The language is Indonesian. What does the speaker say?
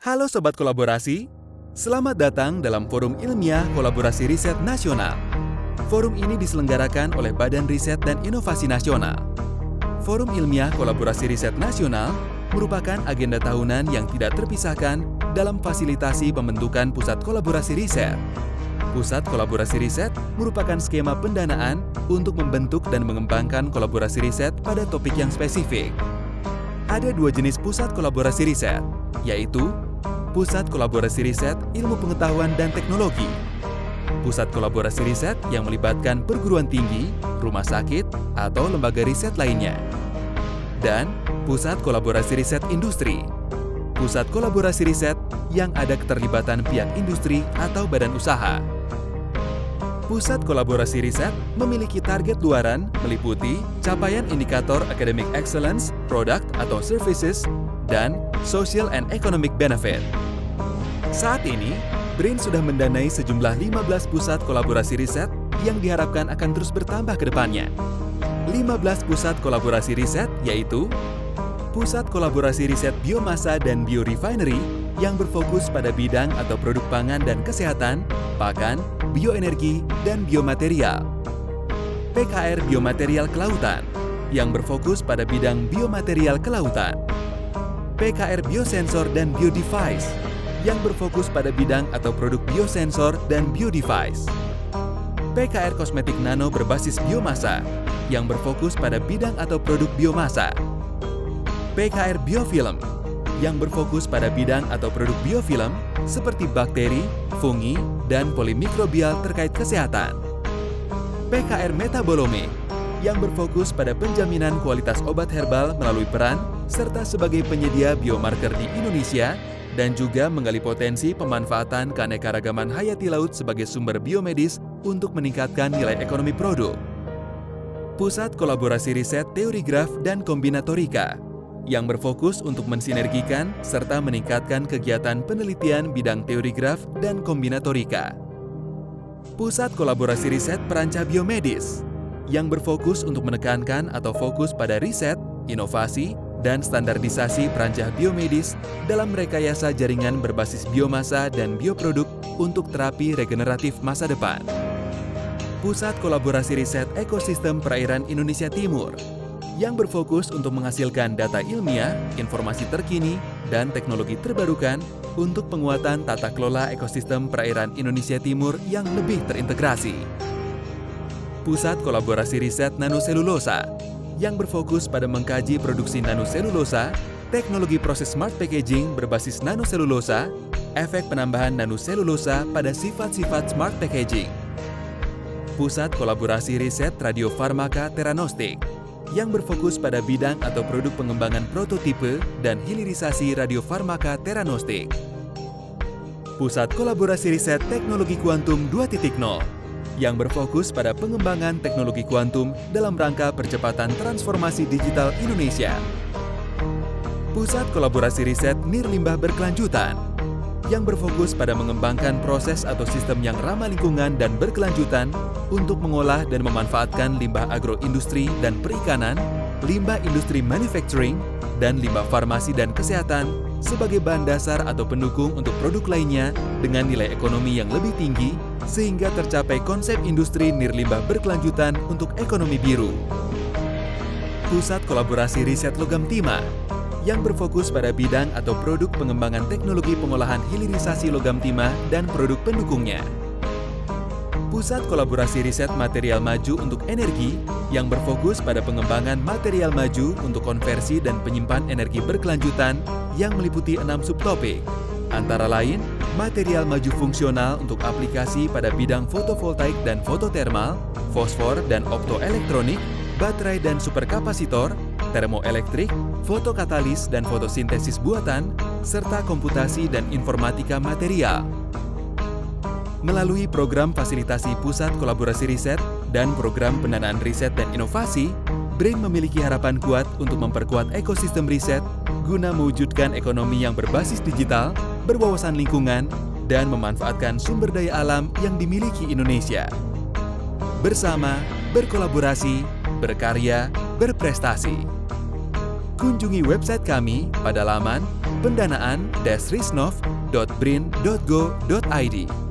Halo Sobat Kolaborasi, selamat datang dalam Forum Ilmiah Kolaborasi Riset Nasional. Forum ini diselenggarakan oleh Badan Riset dan Inovasi Nasional. Forum Ilmiah Kolaborasi Riset Nasional merupakan agenda tahunan yang tidak terpisahkan dalam fasilitasi pembentukan Pusat Kolaborasi Riset. Pusat Kolaborasi Riset merupakan skema pendanaan untuk membentuk dan mengembangkan kolaborasi riset pada topik yang spesifik. Ada dua jenis pusat kolaborasi riset, yaitu Pusat Kolaborasi Riset Ilmu Pengetahuan dan Teknologi, pusat kolaborasi riset yang melibatkan perguruan tinggi, rumah sakit, atau lembaga riset lainnya, dan Pusat Kolaborasi Riset Industri, pusat kolaborasi riset yang ada keterlibatan pihak industri atau badan usaha. Pusat kolaborasi riset memiliki target luaran meliputi capaian indikator academic excellence, product atau services, dan social and economic benefit. Saat ini, BRIN sudah mendanai sejumlah 15 pusat kolaborasi riset yang diharapkan akan terus bertambah ke depannya. 15 pusat kolaborasi riset yaitu Pusat Kolaborasi Riset Biomasa dan Biorefinery yang berfokus pada bidang atau produk pangan dan kesehatan, pakan, bioenergi, dan biomaterial. PKR Biomaterial Kelautan yang berfokus pada bidang biomaterial kelautan. PKR Biosensor dan Biodevice yang berfokus pada bidang atau produk biosensor dan biodevice. PKR Kosmetik Nano berbasis biomasa yang berfokus pada bidang atau produk biomasa. PKR Biofilm yang berfokus pada bidang atau produk biofilm seperti bakteri, fungi, dan polimikrobial terkait kesehatan. PKR Metabolome yang berfokus pada penjaminan kualitas obat herbal melalui peran serta sebagai penyedia biomarker di Indonesia dan juga menggali potensi pemanfaatan keanekaragaman hayati laut sebagai sumber biomedis untuk meningkatkan nilai ekonomi produk. Pusat Kolaborasi Riset Teori Graf dan Kombinatorika yang berfokus untuk mensinergikan serta meningkatkan kegiatan penelitian bidang teori graf dan kombinatorika. Pusat Kolaborasi Riset Perancah Biomedis yang berfokus untuk menekankan atau fokus pada riset, inovasi, dan standarisasi perancah biomedis dalam rekayasa jaringan berbasis biomasa dan bioproduk untuk terapi regeneratif masa depan. Pusat Kolaborasi Riset Ekosistem Perairan Indonesia Timur yang berfokus untuk menghasilkan data ilmiah, informasi terkini, dan teknologi terbarukan untuk penguatan tata kelola ekosistem perairan Indonesia Timur yang lebih terintegrasi. Pusat Kolaborasi Riset Nanoselulosa yang berfokus pada mengkaji produksi nanoselulosa, teknologi proses smart packaging berbasis nanoselulosa, efek penambahan nanoselulosa pada sifat-sifat smart packaging. Pusat Kolaborasi Riset Radiofarmaka Theranostik yang berfokus pada bidang atau produk pengembangan prototipe dan hilirisasi radiofarmaka theranostik. Pusat Kolaborasi Riset Teknologi Kuantum 2.0 yang berfokus pada pengembangan teknologi kuantum dalam rangka percepatan transformasi digital Indonesia. Pusat Kolaborasi Riset Nirlimbah Berkelanjutan yang berfokus pada mengembangkan proses atau sistem yang ramah lingkungan dan berkelanjutan untuk mengolah dan memanfaatkan limbah agroindustri dan perikanan, limbah industri manufacturing, dan limbah farmasi dan kesehatan sebagai bahan dasar atau pendukung untuk produk lainnya dengan nilai ekonomi yang lebih tinggi sehingga tercapai konsep industri nirlimbah berkelanjutan untuk ekonomi biru. Pusat Kolaborasi Riset Logam Timah yang berfokus pada bidang atau produk pengembangan teknologi pengolahan hilirisasi logam timah dan produk pendukungnya. Pusat Kolaborasi Riset Material Maju untuk Energi yang berfokus pada pengembangan material maju untuk konversi dan penyimpan energi berkelanjutan yang meliputi 6 subtopik, antara lain material maju fungsional untuk aplikasi pada bidang fotovoltaik dan fototermal, fosfor dan optoelektronik, baterai dan superkapasitor, termoelektrik, fotokatalis dan fotosintesis buatan, serta komputasi dan informatika material. Melalui program fasilitasi Pusat Kolaborasi Riset dan program pendanaan riset dan inovasi, BRIN memiliki harapan kuat untuk memperkuat ekosistem riset guna mewujudkan ekonomi yang berbasis digital, berwawasan lingkungan, dan memanfaatkan sumber daya alam yang dimiliki Indonesia. Bersama, berkolaborasi, berkarya, berprestasi. Kunjungi website kami pada laman pendanaan-risnov.brin.go.id.